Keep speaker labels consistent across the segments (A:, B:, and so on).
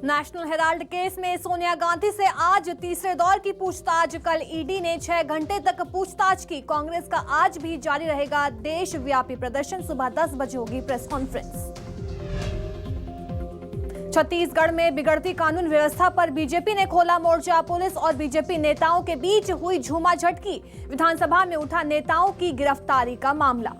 A: National Herald case में सोनिया गांधी से आज तीसरे दौर की पूछताछ। कल ईडी ने 6 घंटे तक पूछताछ की। कांग्रेस का आज भी जारी रहेगा देशव्यापी प्रदर्शन। सुबह 10 बजे होगी प्रेस कॉन्फ्रेंस। छत्तीसगढ़ में बिगड़ती कानून व्यवस्था पर बीजेपी ने खोला मोर्चा। पुलिस और बीजेपी नेताओं के बीच हुई झूमाझटकी। विधानसभा में उठा नेताओं की गिरफ्तारी का मामला।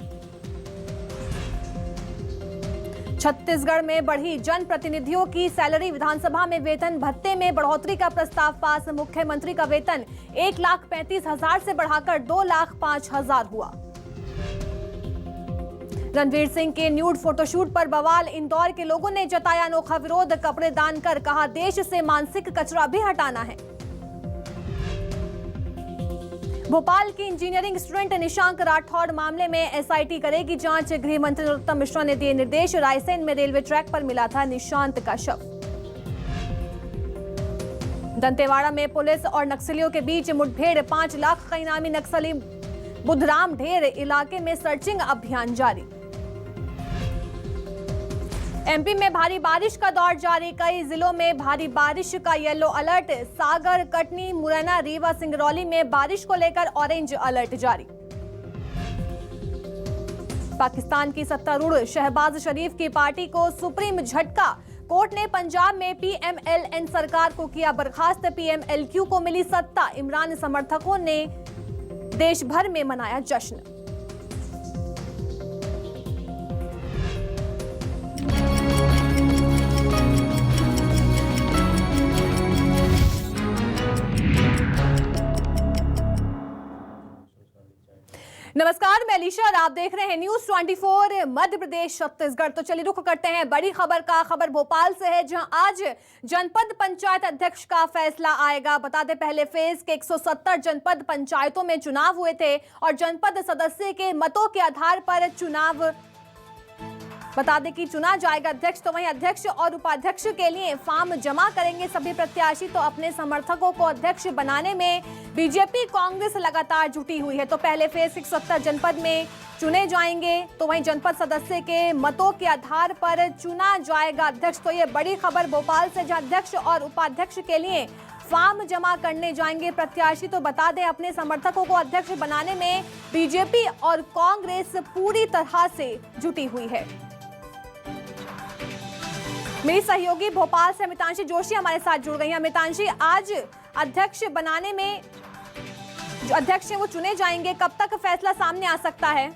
A: छत्तीसगढ़ में बढ़ी जनप्रतिनिधियों की सैलरी। विधानसभा में वेतन भत्ते में बढ़ोतरी का प्रस्ताव पास। मुख्यमंत्री का वेतन 1,35,000 से बढ़ाकर 2,05,000 हुआ। रणवीर सिंह के न्यूड फोटोशूट पर बवाल। इंदौर के लोगों ने जताया अनोखा विरोध। कपड़े दान कर कहा देश से मानसिक कचरा भी हटाना है। भोपाल की इंजीनियरिंग स्टूडेंट निशांक राठौड़ मामले में एसआईटी करेगी जांच। गृह मंत्री नरोत्तम मिश्रा ने दिए निर्देश। रायसेन में रेलवे ट्रैक पर मिला था निशांत का शव। दंतेवाड़ा में पुलिस और नक्सलियों के बीच मुठभेड़। 5 लाख का इनामी नक्सली बुधराम ढेर इलाके में सर्चिंग अभियान जारी। एमपी में भारी बारिश का दौर जारी। कई जिलों में भारी बारिश का येलो अलर्ट। सागर, कटनी, मुरैना, रीवा, सिंगरौली में बारिश को लेकर ऑरेंज अलर्ट जारी। पाकिस्तान की सत्तारूढ़ शहबाज शरीफ की पार्टी को सुप्रीम झटका। कोर्ट ने पंजाब में पीएमएलएन सरकार को किया बर्खास्त। पीएमएलक्यू को मिली सत्ता। इमरान समर्थकों ने देश भर में मनाया जश्न। नमस्कार, मैं अलीशा और आप देख रहे हैं न्यूज 24 मध्य प्रदेश छत्तीसगढ़। तो चलिए रुख करते हैं बड़ी खबर का। खबर भोपाल से है, जहां आज जनपद पंचायत अध्यक्ष का फैसला आएगा। बता दें, पहले फेज के 170 जनपद पंचायतों में चुनाव हुए थे और जनपद सदस्य के मतों के आधार पर चुनाव बता दें कि चुना जाएगा अध्यक्ष। तो वहीं अध्यक्ष और उपाध्यक्ष के लिए फॉर्म जमा करेंगे सभी प्रत्याशी। तो अपने समर्थकों को अध्यक्ष बनाने में बीजेपी कांग्रेस लगातार जुटी हुई है। तो पहले फेज 170 जनपद में चुने जाएंगे, तो वहीं जनपद सदस्य के मतों के आधार पर चुना जाएगा अध्यक्ष। तो ये बड़ी खबर भोपाल से, जहां अध्यक्ष और उपाध्यक्ष के लिए फॉर्म जमा करने जाएंगे प्रत्याशी। तो बता दें, अपने समर्थकों को अध्यक्ष बनाने में बीजेपी और कांग्रेस पूरी तरह से जुटी हुई है। मेरी सहयोगी भोपाल से अमितांशी जोशी हमारे साथ जुड़ गई हैं। अमितांशी, आज अध्यक्ष बनाने में जो अध्यक्ष हैं वो चुने जाएंगे, कब तक फैसला सामने आ सकता है?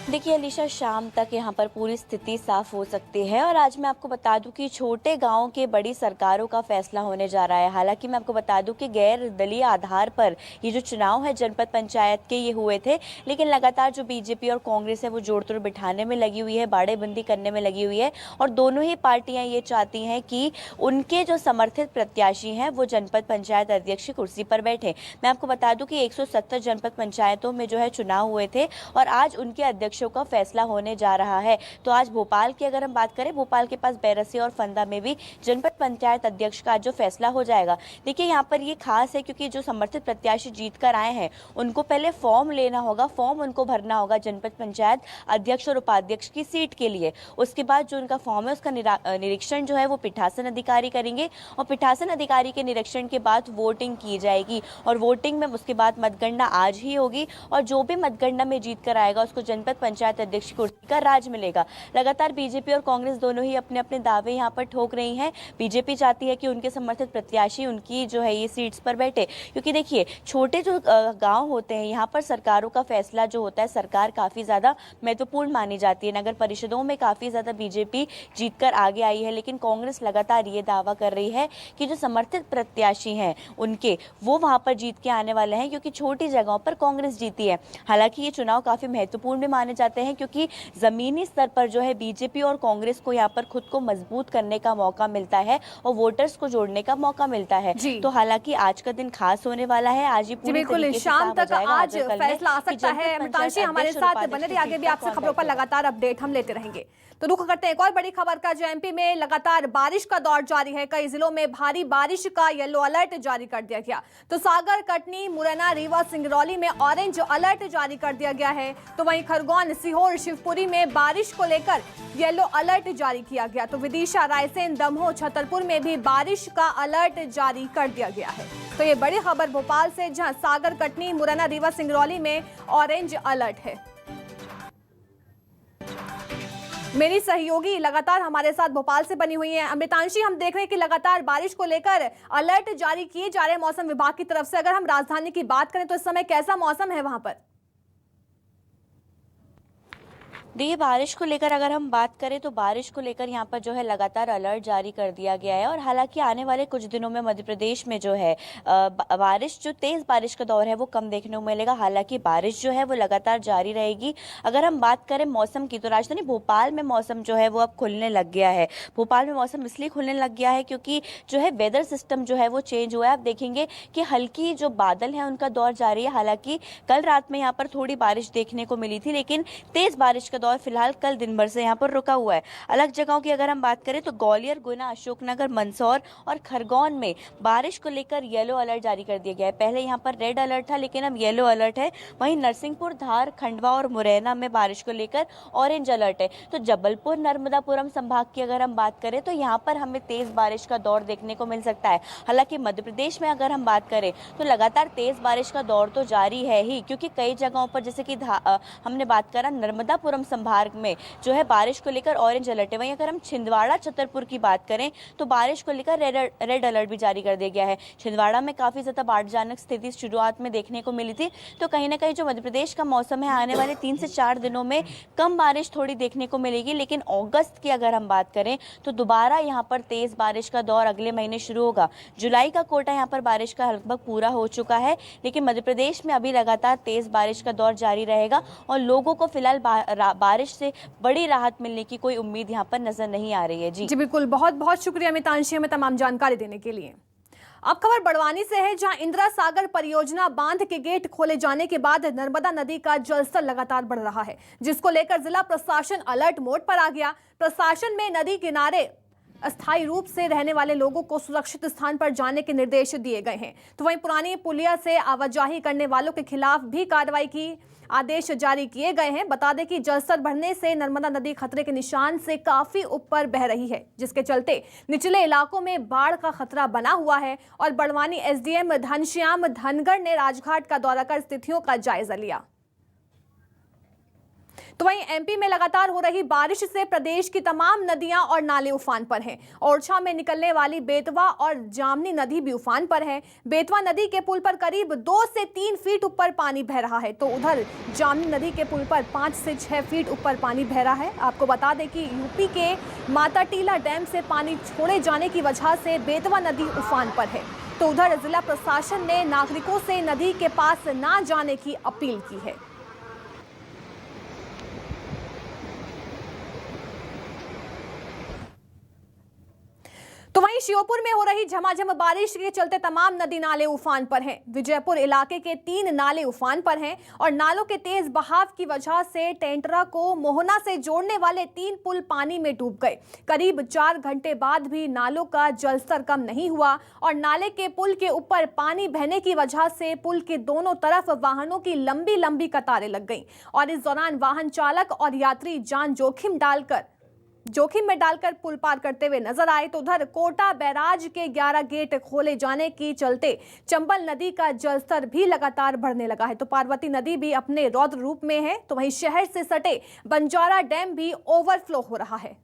B: देखिए अलीशा, शाम तक यहाँ पर पूरी स्थिति साफ हो सकती है। और आज मैं आपको बता दूं कि छोटे गांवों के बड़ी सरकारों का फैसला होने जा रहा है। हालांकि मैं आपको बता दूं कि गैर दलीय आधार पर ये जो चुनाव है जनपद पंचायत के ये हुए थे, लेकिन लगातार जो बीजेपी और कांग्रेस है वो जोड़ तोड़ बिठाने में लगी हुई है, बाड़ेबंदी करने में लगी हुई है। और दोनों ही पार्टियां ये चाहती हैं कि उनके जो समर्थित प्रत्याशी हैं वो जनपद पंचायत अध्यक्ष की कुर्सी पर बैठे। मैं आपको बता दूं कि 170 जनपद पंचायतों में जो है चुनाव हुए थे और आज उनके अध्यक्ष का फैसला होने जा रहा है। तो आज भोपाल की अगर हम बात करें, भोपाल के पास बैरसी और फंदा में भी जनपद पंचायत अध्यक्ष का जो फैसला हो जाएगा। देखिए यहाँ पर ये खास है क्योंकि जो समर्थित प्रत्याशी जीत कर आए हैं उनको पहले फॉर्म लेना होगा, फॉर्म उनको भरना होगा जनपद पंचायत अध्यक्ष और उपाध्यक्ष की सीट के लिए। उसके बाद जो उनका फॉर्म है उसका निरीक्षण जो है वो पीठासन अधिकारी करेंगे और पीठासन अधिकारी के निरीक्षण के बाद वोटिंग की जाएगी। और वोटिंग में उसके बाद मतगणना आज ही होगी और जो भी मतगणना में जीत कर आएगा उसको जनपद पंचायत अध्यक्ष कुर्सी का राज मिलेगा। लगातार बीजेपी और कांग्रेस दोनों ही अपने अपने दावे यहाँ पर ठोक रही हैं। बीजेपी चाहती है कि उनके समर्थित प्रत्याशी उनकी जो है ये सीट्स पर बैठे, क्योंकि देखिए छोटे जो गांव होते हैं यहाँ पर सरकारों का फैसला जो होता है, सरकार काफी ज्यादा महत्वपूर्ण मानी जाती है। नगर परिषदों में काफी ज्यादा बीजेपी जीतकर आगे आई है, लेकिन कांग्रेस लगातार ये दावा कर रही है कि जो समर्थित प्रत्याशी हैं उनके वो वहां पर जीत के आने वाले हैं, क्योंकि छोटी जगहों पर कांग्रेस जीती है। हालांकि ये चुनाव काफी महत्वपूर्ण भी माने जाते हैं क्योंकि जमीनी स्तर पर जो है बीजेपी और कांग्रेस को यहाँ पर खुद को मजबूत करने का मौका मिलता है और वोटर्स को जोड़ने का मौका मिलता है। तो हालांकि आज का दिन खास होने वाला है। आज ही पूरी तरीके से
A: शाम तक आज फैसला आ सकता है। अमितांशी हमारे साथ बने रहिए, आगे भी आपसे खबरों पर लगातार अपडेट हम लेते रहेंगे। तो रुख करते हैं एक और बड़ी खबर का, जो एमपी में लगातार बारिश का दौर जारी है। कई जिलों में भारी बारिश का येलो अलर्ट जारी कर दिया गया। तो सागर, कटनी, मुरैना, रीवा, सिंगरौली में ऑरेंज अलर्ट जारी कर दिया गया है। तो वहीं खरगोन दौरान सीहोर शिवपुरी में बारिश को लेकर येलो अलर्ट जारी किया गया। तो विदिशा, रायसेन, दमोह, छतरपुर में भी बारिश का अलर्ट जारी कर दिया गया है। तो ये बड़ी खबर भोपाल से, जहां सागर, कटनी, मुरैना, रीवा, सिंगरौली में ऑरेंज अलर्ट है। मेरी सहयोगी लगातार हमारे साथ भोपाल से बनी हुई है। अमृतांशी, हम देख रहे हैं कि लगातार बारिश को लेकर अलर्ट जारी किए जा रहे हैं मौसम विभाग की तरफ से। अगर हम राजधानी की बात करें तो इस समय कैसा मौसम है वहां पर?
B: देखिए, बारिश को लेकर अगर हम बात करें तो बारिश को लेकर यहाँ पर जो है लगातार अलर्ट जारी कर दिया गया है। और हालांकि आने वाले कुछ दिनों में मध्य प्रदेश में जो है बारिश, जो तेज़ बारिश का दौर है वो कम देखने को मिलेगा। हालांकि बारिश जो है वो लगातार जारी रहेगी। अगर हम बात करें मौसम की तो राजधानी भोपाल में मौसम जो है वो अब खुलने लग गया है। भोपाल में मौसम इसलिए खुलने लग गया है क्योंकि जो है वेदर सिस्टम जो है वो चेंज हुआ है। आप देखेंगे कि हल्की जो बादल हैं उनका दौर जारी है। हालांकि कल रात में यहाँ पर थोड़ी बारिश देखने को मिली थी, लेकिन तेज़ बारिश का और फिलहाल कल दिन भर से यहाँ पर रुका हुआ है। अलग जगहों की अगर हम बात करें तो ग्वालियर, गुना, अशोकनगर, मंदसौर और खरगोन में बारिश को लेकर येलो अलर्ट जारी कर दिया गया है। पहले यहाँ पर रेड अलर्ट था, लेकिन अब येलो अलर्ट है। वहीं नरसिंहपुर, धार, खंडवा और मुरैना में बारिश को लेकर ऑरेंज अलर्ट है। तो जबलपुर, नर्मदापुरम संभाग की अगर हम बात करें तो यहाँ पर हमें तेज बारिश का दौर देखने को मिल सकता है। हालांकि मध्य प्रदेश में अगर हम बात करें तो लगातार तेज बारिश का दौर तो जारी है ही, क्योंकि कई जगहों पर जैसे कि हमने बात करा नर्मदापुरम संभाग में जो है बारिश को लेकर ऑरेंज अलर्ट है। वहीं अगर हम छिंदवाड़ा, छतरपुर की बात करें तो बारिश को लेकर रेड अलर्ट भी जारी कर दिया गया है। छिंदवाड़ा में काफी ज्यादा बाढ़जनक स्थिति शुरुआत में देखने को मिली थी। तो कहीं ना कहीं जो मध्य प्रदेश का मौसम है, आने वाले 3 से 4 दिनों में कम बारिश थोड़ी देखने को मिलेगी। लेकिन अगस्त की अगर हम बात करें तो दोबारा यहाँ पर तेज बारिश का दौर अगले महीने शुरू होगा। जुलाई का कोटा यहाँ पर बारिश का लगभग पूरा हो चुका है, लेकिन मध्य प्रदेश में अभी लगातार तेज बारिश का दौर जारी रहेगा और लोगों को फिलहाल बारिश से बड़ी राहत मिलने की कोई उम्मीद यहाँ पर नजर नहीं आ रही है। जी
A: बिल्कुल, बहुत बहुत शुक्रिया अमितांशी, हमें तमाम जानकारी देने के लिए। अब खबर बड़वानी से है, जहां इंदिरा सागर परियोजना बांध के गेट खोले जाने के बाद नर्मदा नदी का जलस्तर लगातार बढ़ रहा है, जिसको लेकर जिला प्रशासन अलर्ट मोड पर आ गया। प्रशासन में नदी किनारे अस्थायी रूप से रहने वाले लोगों को सुरक्षित स्थान पर जाने के निर्देश दिए गए हैं। तो वहीं पुरानी पुलिया से आवाजाही करने वालों के खिलाफ भी कार्रवाई की आदेश जारी किए गए हैं। बता दें कि जलस्तर बढ़ने से नर्मदा नदी खतरे के निशान से काफी ऊपर बह रही है, जिसके चलते निचले इलाकों में बाढ़ का खतरा बना हुआ है। और बड़वानी एसडीएम घनश्याम धनगर ने राजघाट का दौरा कर स्थितियों का जायजा लिया। तो वहीं एमपी में लगातार हो रही बारिश से प्रदेश की तमाम नदियां और नाले उफान पर हैं। ओरछा में निकलने वाली बेतवा और जामनी नदी भी उफान पर है। बेतवा नदी के पुल पर करीब 2 से 3 फीट ऊपर पानी बह रहा है, तो उधर जामनी नदी के पुल पर 5 से 6 फीट ऊपर पानी बह रहा है। आपको बता दें कि यूपी के माताटीला डैम से पानी छोड़े जाने की वजह से बेतवा नदी उफान पर है। तो उधर जिला प्रशासन ने नागरिकों से नदी के पास ना जाने की अपील की है। तो वहीं श्योपुर में हो रही झमाझम बारिश के चलते तमाम नदी नाले उफान पर हैं। विजयपुर इलाके के 3 नाले उफान पर हैं और नालों के तेज बहाव की वजह से टेंटरा को मोहना से जोड़ने वाले 3 पुल पानी में डूब गए। करीब 4 घंटे बाद भी नालों का जलस्तर कम नहीं हुआ और नाले के पुल के ऊपर पानी बहने की वजह से पुल के दोनों तरफ वाहनों की लंबी लंबी कतारें लग गईं और इस दौरान वाहन चालक और यात्री जान जोखिम में डालकर पुल पार करते हुए नजर आए। तो उधर कोटा बैराज के 11 गेट खोले जाने के चलते चंबल नदी का जलस्तर भी लगातार बढ़ने लगा है। तो पार्वती नदी भी अपने रौद्र रूप में है। तो वहीं शहर से सटे बंजारा डैम भी ओवरफ्लो हो रहा है।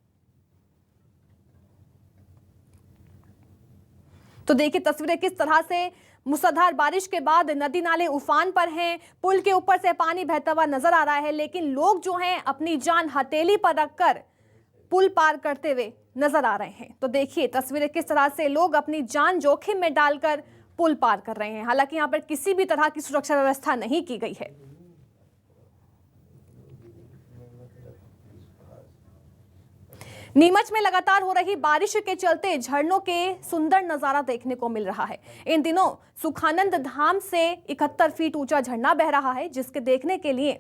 A: तो देखिए तस्वीरें किस तरह से मूसलाधार बारिश के बाद नदी नाले उफान पर हैं, पुल के ऊपर से पानी बहता हुआ नजर आ रहा है, लेकिन लोग जो हैं अपनी जान हथेली पर रखकर पुल पार करते हुए नजर आ रहे हैं। तो देखिए तस्वीरें किस तरह से लोग अपनी जान जोखिम में डालकर पुल पार कर रहे हैं। हालांकि यहां पर किसी भी तरह की सुरक्षा व्यवस्था नहीं की गई है। नीमच में लगातार हो रही बारिश के चलते झरनों के सुंदर नजारा देखने को मिल रहा है। इन दिनों सुखानंद धाम से 71 फीट ऊंचा झरना बह रहा है, जिसके देखने के लिए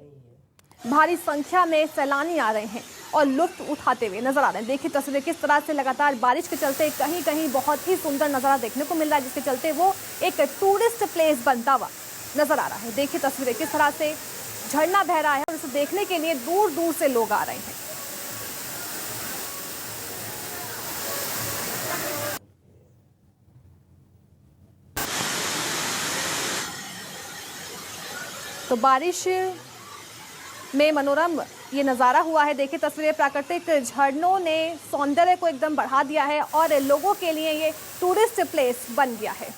A: भारी संख्या में सैलानी आ रहे हैं और लुत्फ उठाते हुए नजर आ रहे हैं। देखिए तस्वीरें किस तरह से लगातार बारिश के चलते कहीं कहीं बहुत ही सुंदर नजारा देखने को मिल रहा है, जिसके चलते वो एक टूरिस्ट प्लेस बनता हुआ नजर आ रहा है। देखिए तस्वीरें किस तरह से झरना बह रहा है और उसे देखने के लिए दूर दूर से लोग आ रहे हैं। तो बारिश में मनोरम ये नज़ारा हुआ है। देखिए तस्वीरें, प्राकृतिक झरनों ने सौंदर्य को एकदम बढ़ा दिया है और लोगों के लिए ये टूरिस्ट प्लेस बन गया है।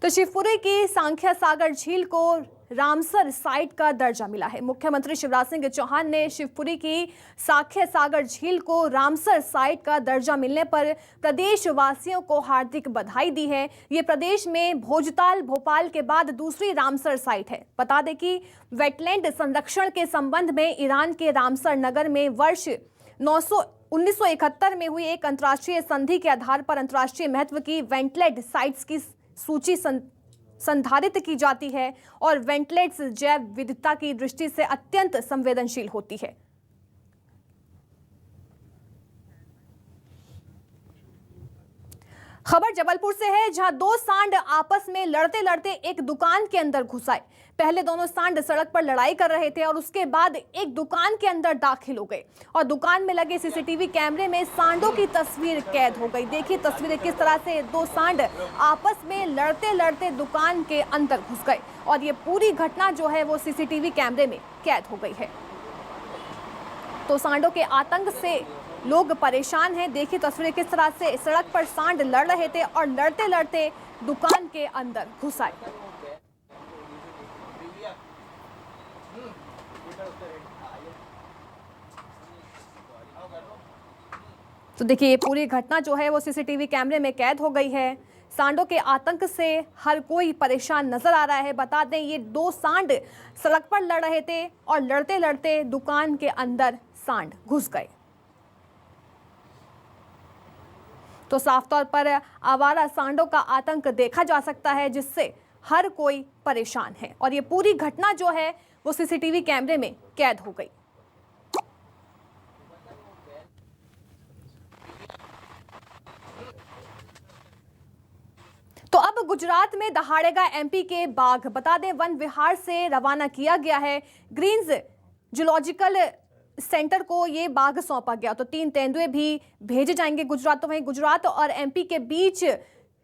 A: तो शिवपुरी की सांख्या सागर झील को रामसर साइट का दर्जा मिला है। मुख्यमंत्री शिवराज सिंह चौहान ने शिवपुरी की सांख्या सागर झील को रामसर साइट का दर्जा मिलने पर प्रदेशवासियों को हार्दिक बधाई दी है। ये प्रदेश में भोजताल, भोपाल के बाद दूसरी रामसर साइट है। बता दें कि वेटलैंड संरक्षण के संबंध में ईरान के रामसर नगर में वर्ष 1971 में हुई एक अंतर्राष्ट्रीय संधि के आधार पर अंतर्राष्ट्रीय महत्व की वेटलैंड साइट्स की सूची संधारित की जाती है और वेटलैंड्स जैव विविधता की दृष्टि से अत्यंत संवेदनशील होती है। खबर जबलपुर से है, जहां दो सांड आपस में लड़ते लड़ते एक दुकान के अंदर घुस आए। पहले दोनों सांड सड़क पर लड़ाई कर रहे थे और उसके बाद एक दुकान के अंदर दाखिल हो गए और दुकान में लगे सीसीटीवी कैमरे में सांडों की तस्वीर कैद हो गई। देखिए तस्वीरें किस तरह से दो सांड आपस में लड़ते लड़ते दुकान के अंदर घुस गए और ये पूरी घटना जो है वो सीसीटीवी कैमरे में कैद हो गई है। तो सांडों के आतंक से लोग परेशान हैं। देखिए तस्वीरें किस तरह से सड़क पर सांड लड़ रहे थे और लड़ते लड़ते दुकान के अंदर घुस आए। तो देखिए ये पूरी घटना जो है वो सीसीटीवी कैमरे में कैद हो गई है। सांडों के आतंक से हर कोई परेशान नजर आ रहा है। बता दें ये दो सांड सड़क पर लड़ रहे थे और लड़ते लड़ते दुकान के अंदर सांड घुस गए। तो साफ तौर पर आवारा सांडों का आतंक देखा जा सकता है, जिससे हर कोई परेशान है और ये पूरी घटना जो है वो सीसीटीवी कैमरे में कैद हो गई। तो अब गुजरात में दहाड़ेगा एमपी के बाघ। बता दें वन विहार से रवाना किया गया है। ग्रीन्स जूलॉजिकल सेंटर को ये बाघ सौंपा गया। तो 3 तेंदुए भी भेजे जाएंगे गुजरात। तो वहीं गुजरात और एमपी के बीच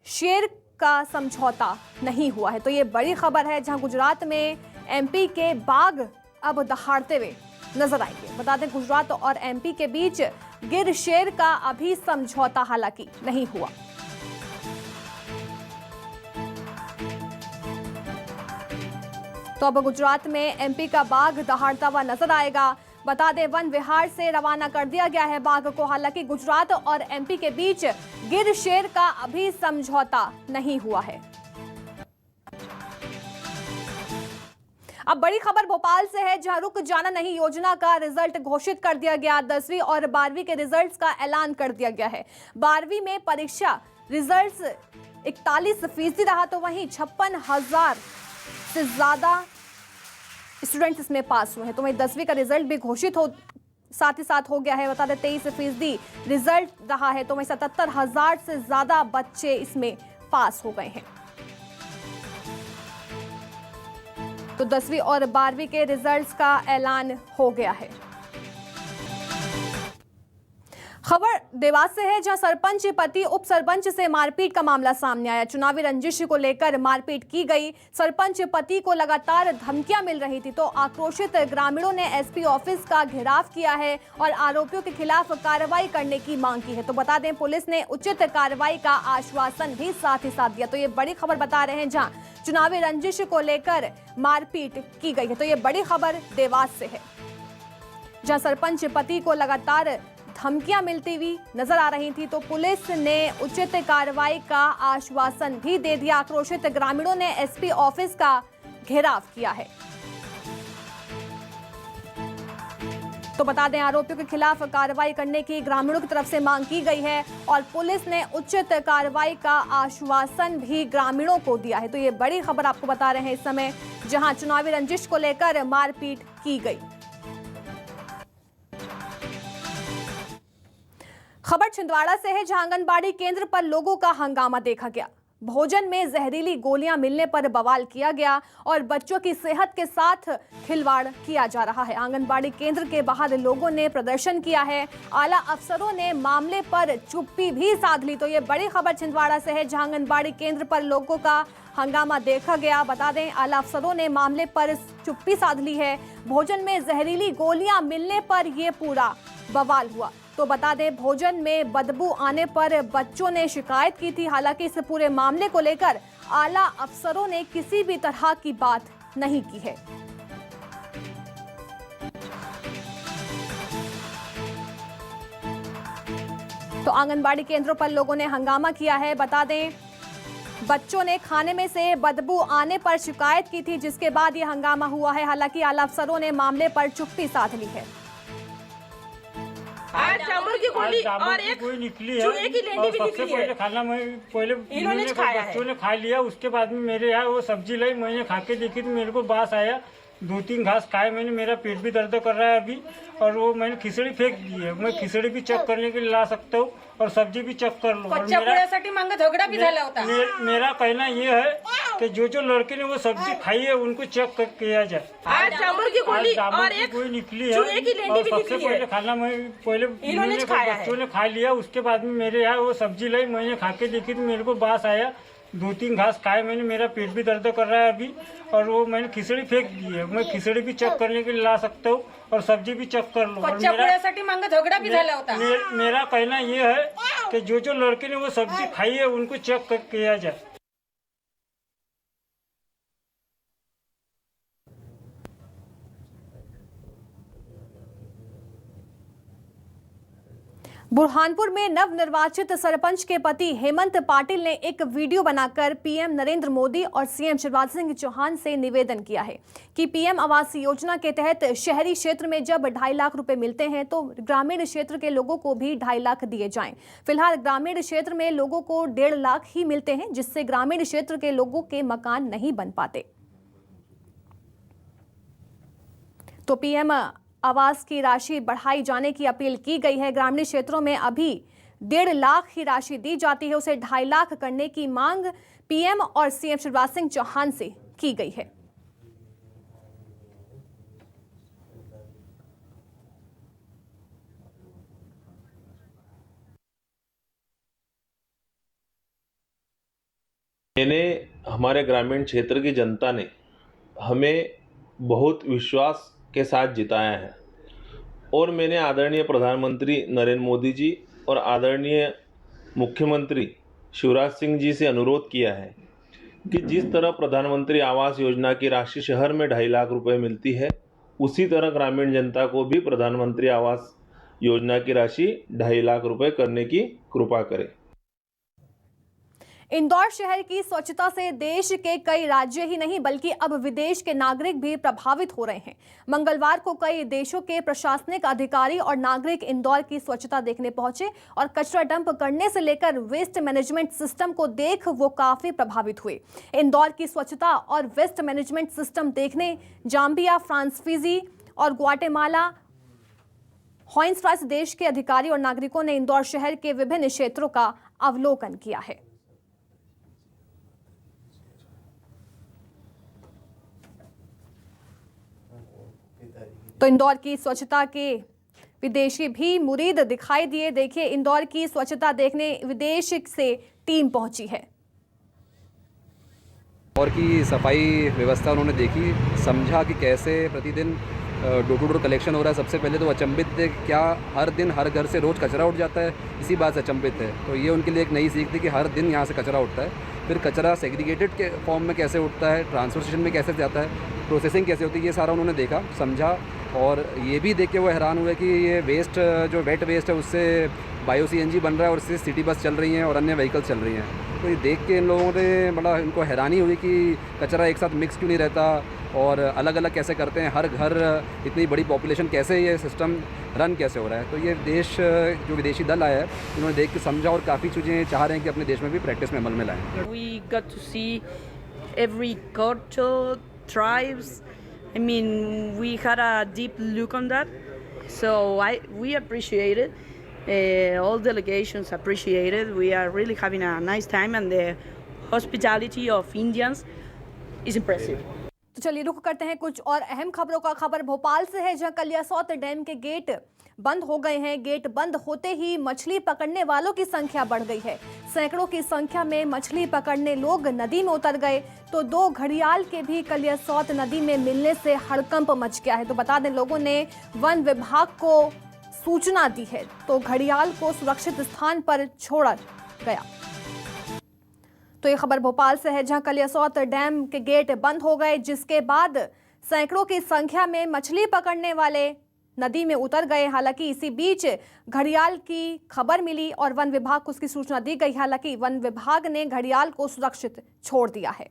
A: शेर का समझौता नहीं हुआ है। तो ये बड़ी खबर है, जहां गुजरात में एमपी के बाघ अब दहाड़ते हुए नजर आएंगे। बता दें गुजरात और एमपी के बीच गिर शेर का अभी समझौता हालांकि नहीं हुआ। तो अब गुजरात में एमपी का बाघ दहाड़ता हुआ नजर आएगा। बता दें वन विहार से रवाना कर दिया गया है बाघ को। हालांकि गुजरात और एमपी के बीच गिर शेर का अभी समझौता नहीं हुआ है। अब बड़ी खबर भोपाल से है, जहां रुक जाना नहीं योजना का रिजल्ट घोषित कर दिया गया। 10वीं और 12वीं के रिजल्ट्स का ऐलान कर दिया गया है। 12वीं में परीक्षा रिजल्ट्स 41% रहा, तो वहीं 56,000 से ज्यादा स्टूडेंट्स इसमें पास हुए हैं। तो वहीं 10वीं का रिजल्ट भी घोषित हो साथ ही साथ हो गया है। बता दें 23% रिजल्ट रहा है, तो वहीं 77,000 से ज्यादा बच्चे इसमें पास हो गए हैं। तो 10वीं और 12वीं के रिजल्ट्स का ऐलान हो गया है। खबर देवास से है, जहां सरपंच पति उप सरपंच से मारपीट का मामला सामने आया। चुनावी रंजिश को लेकर मारपीट की गई। सरपंच पति को लगातार धमकियां मिल रही थी, तो आक्रोशित ग्रामीणों ने एसपी ऑफिस का घेराव किया है और आरोपियों के खिलाफ कार्रवाई करने की मांग की है। तो बता दें पुलिस ने उचित कार्रवाई का आश्वासन भी साथ ही साथ दिया। तो ये बड़ी खबर बता रहे हैं, जहां चुनावी रंजिश को लेकर मारपीट की गई है। तो ये बड़ी खबर देवास से है, जहां सरपंच पति को लगातार धमकियां मिलती हुई नजर आ रही थी, तो पुलिस ने उचित कार्रवाई का आश्वासन भी दे दिया। आक्रोशित ग्रामीणों ने एसपी ऑफिस का घेराव किया है। तो बता दें आरोपियों के खिलाफ कार्रवाई करने की ग्रामीणों की तरफ से मांग की गई है और पुलिस ने उचित कार्रवाई का आश्वासन भी ग्रामीणों को दिया है। तो ये बड़ी खबर आपको बता रहे हैं इस समय, जहां चुनावी रंजिश को लेकर मारपीट की गई। खबर छिंदवाड़ा से है, जहां आंगनबाड़ी केंद्र पर लोगों का हंगामा देखा गया। भोजन में जहरीली गोलियां मिलने पर बवाल किया गया और बच्चों की सेहत के साथ खिलवाड़ किया जा रहा है। आंगनबाड़ी केंद्र के बाहर लोगों ने प्रदर्शन किया है। आला अफसरों ने मामले पर चुप्पी भी साध ली। तो ये बड़ी खबर छिंदवाड़ा से है, जहां आंगनबाड़ी केंद्र पर लोगों का हंगामा देखा गया। बता दें, आला अफसरों ने मामले पर चुप्पी साध ली है। भोजन में जहरीली गोलियां मिलने पर यह पूरा बवाल हुआ। तो बता दें, भोजन में बदबू आने पर बच्चों ने शिकायत की थी। हालांकि इस पूरे मामले को लेकर आला अफसरों ने किसी भी तरह की बात नहीं की है। तो आंगनबाड़ी केंद्रों पर लोगों ने हंगामा किया है। बता दें, बच्चों ने खाने में से बदबू आने पर शिकायत की थी, जिसके बाद यह हंगामा हुआ है। हालांकि आला अफसरों ने मामले पर चुप्पी साध ली है।
C: आज चावल की गोली और एक
D: निकली
C: चूहे की लेंडी भी निकली है।
D: पहले खाना मैं पहले
C: इन्होंने खाया है।
D: बच्चों ने खा लिया। उसके बाद में मेरे यहाँ वो सब्जी लाई, मैंने खा के देखी तो मेरे को बास आया। 2-3 घास खाए मैंने, मेरा पेट भी दर्द कर रहा है अभी। और वो मैंने खिचड़ी फेंक दी है। मैं खिचड़ी भी चेक करने के लिए ला सकता हूँ और सब्जी भी चेक कर लो।
C: कच्च्या पोळ्यासाठी मांग झगडा भी झाला होता।
D: मेरा कहना ये है कि जो लड़के ने वो सब्जी खाई है उनको चेक किया जाए।
C: आज चावल की गोली और एक
D: निकली है।
C: चूहे की लेंडी भी
D: सबसे
C: निकली है।
D: पहले खाना मैं पहले बच्चों ने खा लिया। उसके बाद में मेरे यहाँ वो सब्जी लाई, मैंने खा के देखी तो मेरे को बास आया। 2-3 घास खाए मैंने, मेरा पेट भी दर्द कर रहा है अभी। और वो मैंने खिचड़ी फेंक दी है। मैं खिचड़ी भी चेक करने के लिए ला सकता हूँ और सब्जी भी चेक कर लो।
C: कच्च्या पोळ्यासाठी मांग झगडा भी झाला होता।
D: मेरा कहना ये है कि जो लड़के ने वो सब्जी खाई है उनको चेक किया जाए।
A: बुरहानपुर में नवनिर्वाचित सरपंच के पति हेमंत पाटिल ने एक वीडियो बनाकर पीएम नरेंद्र मोदी और सीएम शिवराज सिंह चौहान से निवेदन किया है कि पीएम आवास योजना के तहत शहरी क्षेत्र में जब 2.5 लाख रुपए मिलते हैं तो ग्रामीण क्षेत्र के लोगों को भी 2.5 लाख दिए जाएं। फिलहाल ग्रामीण क्षेत्र में लोगों को 1.5 लाख ही मिलते हैं, जिससे ग्रामीण क्षेत्र के लोगों के मकान नहीं बन पाते। तो पीएम आवास की राशि बढ़ाई जाने की अपील की गई है। ग्रामीण क्षेत्रों में अभी 1.5 लाख ही राशि दी जाती है, उसे 2.5 लाख करने की मांग पीएम और सीएम शिवराज सिंह चौहान से की गई है।
E: हमारे ग्रामीण क्षेत्र की जनता ने हमें बहुत विश्वास के साथ जिताया है और मैंने आदरणीय प्रधानमंत्री नरेंद्र मोदी जी और आदरणीय मुख्यमंत्री शिवराज सिंह जी से अनुरोध किया है कि जिस तरह प्रधानमंत्री आवास योजना की राशि शहर में 2.5 लाख रुपए मिलती है, उसी तरह ग्रामीण जनता को भी प्रधानमंत्री आवास योजना की राशि 2.5 लाख रुपए करने की कृपा करें।
A: इंदौर शहर की स्वच्छता से देश के कई राज्य ही नहीं बल्कि अब विदेश के नागरिक भी प्रभावित हो रहे हैं। मंगलवार को कई देशों के प्रशासनिक अधिकारी और नागरिक इंदौर की स्वच्छता देखने पहुंचे और कचरा डंप करने से लेकर वेस्ट मैनेजमेंट सिस्टम को देख वो काफी प्रभावित हुए। इंदौर की स्वच्छता और वेस्ट मैनेजमेंट सिस्टम देखने जाम्बिया, फ्रांस, फिजी और ग्वाटेमाला, हॉन्डुरास देश के अधिकारी और नागरिकों ने इंदौर शहर के विभिन्न क्षेत्रों का अवलोकन किया है। तो इंदौर की स्वच्छता के विदेशी भी मुरीद दिखाई दिए। देखिए, इंदौर की स्वच्छता देखने विदेश से टीम पहुंची है।
F: और की सफाई व्यवस्था उन्होंने देखी, समझा कि कैसे प्रतिदिन डोर टू डोर कलेक्शन हो रहा है। सबसे पहले तो अचंभित थे, क्या हर दिन हर घर से रोज़ कचरा उठ जाता है, इसी बात से अचंभित है। तो ये उनके लिए एक नई सीख थी कि हर दिन यहाँ से कचरा उठता है। फिर कचरा सेग्रीगेटेड के फॉर्म में कैसे उठता है, ट्रांसफर स्टेशन में कैसे जाता है, प्रोसेसिंग कैसे होती है, ये सारा उन्होंने देखा, समझा। और ये भी देख के वो हैरान हुए कि ये वेस्ट जो वेट वेस्ट है उससे बायो सीएनजी बन रहा है और इससे सिटी बस चल रही हैं और अन्य व्हीकल चल रही हैं। तो ये देख के इन लोगों ने बड़ा इनको हैरानी हुई कि कचरा एक साथ मिक्स क्यों नहीं रहता और अलग अलग कैसे करते हैं, हर घर इतनी बड़ी पॉपुलेशन कैसे ये सिस्टम रन कैसे हो रहा है। तो ये देश जो विदेशी दल आया है उन्होंने देख के समझा और काफ़ी चीज़ें चाह रहे हैं कि अपने देश में भी प्रैक्टिस में अमल में लाएँ।
G: We got to see every culture, tribes. I mean, we had a deep look on that, so we appreciate it. All delegations appreciate it. We are really having a nice time, and the hospitality of Indians is impressive.
A: तो चलिए रुक करते हैं कुछ और अहम खबरों का। खबर भोपाल से है, जहां कलियासोत डैम के गेट बंद हो गए हैं। गेट बंद होते ही मछली पकड़ने वालों की संख्या बढ़ गई है। सैकड़ों की संख्या में मछली पकड़ने लोग नदी में उतर गए, तो 2 घड़ियाल के भी कलियासोत नदी में मिलने से हड़कंप मच गया है। तो बता दें, लोगों ने वन विभाग को सूचना दी है, तो घड़ियाल को सुरक्षित स्थान पर छोड़ा गया। तो ये खबर भोपाल से है, जहां कलियासोत डैम के गेट बंद हो गए, जिसके बाद सैकड़ों की संख्या में मछली पकड़ने वाले नदी में उतर गए। हालांकि इसी बीच घड़ियाल की खबर मिली और वन विभाग को उसकी सूचना दी गई। हालांकि वन विभाग ने घड़ियाल को सुरक्षित छोड़ दिया है।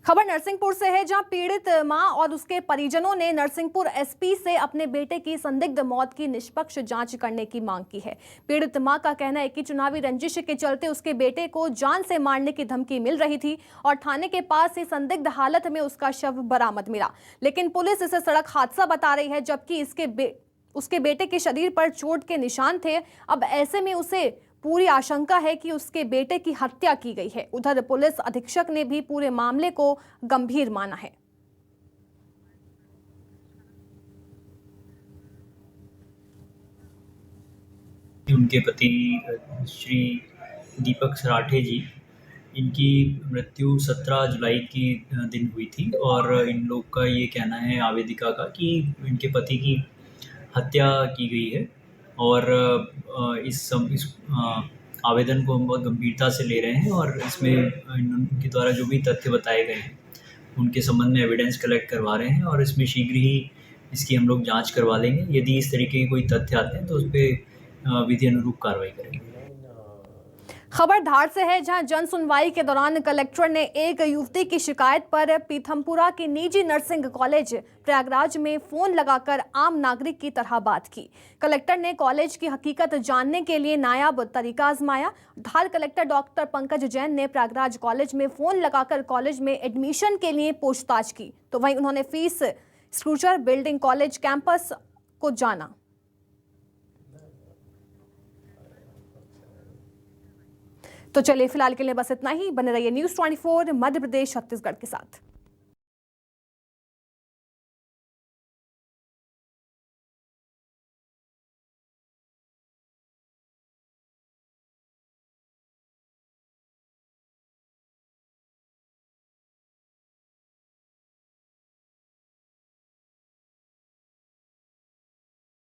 A: खबर नरसिंहपुर से है, जहां पीड़ित मां और उसके परिजनों ने नरसिंहपुर एसपी से अपने बेटे की संदिग्ध मौत की निष्पक्ष जांच करने की मांग की है। पीड़ित मां का कहना है कि चुनावी रंजिश के चलते उसके बेटे को जान से मारने की धमकी मिल रही थी और थाने के पास ही संदिग्ध हालत में उसका शव बरामद मिला, लेकिन पुलिस इसे सड़क हादसा बता रही है, जबकि उसके बेटे के शरीर पर चोट के निशान थे। अब ऐसे में उसे पूरी आशंका है कि उसके बेटे की हत्या की गई है। उधर पुलिस अधीक्षक ने भी पूरे मामले को गंभीर माना है।
H: उनके पति श्री दीपक सराठे जी, इनकी मृत्यु 17 जुलाई की दिन हुई थी और इन लोग का ये कहना है आवेदिका का कि इनके पति की हत्या की गई है और इस आवेदन को हम बहुत गंभीरता से ले रहे हैं और इसमें इनके द्वारा जो भी तथ्य बताए गए हैं उनके संबंध में एविडेंस कलेक्ट करवा रहे हैं और इसमें शीघ्र ही इसकी हम लोग जांच करवा लेंगे। यदि इस तरीके के कोई तथ्य आते हैं तो उस पर विधि अनुरूप कार्रवाई करेंगे।
A: खबर धार से है, जहां जन सुनवाई के दौरान कलेक्टर ने एक युवती की शिकायत पर पीथमपुरा के निजी नर्सिंग कॉलेज प्रयागराज में फोन लगाकर आम नागरिक की तरह बात की। कलेक्टर ने कॉलेज की हकीकत जानने के लिए नायाब तरीका आजमाया। धार कलेक्टर डॉक्टर पंकज जैन ने प्रयागराज कॉलेज में फोन लगाकर कॉलेज में एडमिशन के लिए पूछताछ की, तो वहीं उन्होंने fees structure, building, college campus को जाना। तो चलिए फिलहाल के लिए बस इतना ही। बने रहिए न्यूज़ 24 मध्य प्रदेश छत्तीसगढ़ के साथ।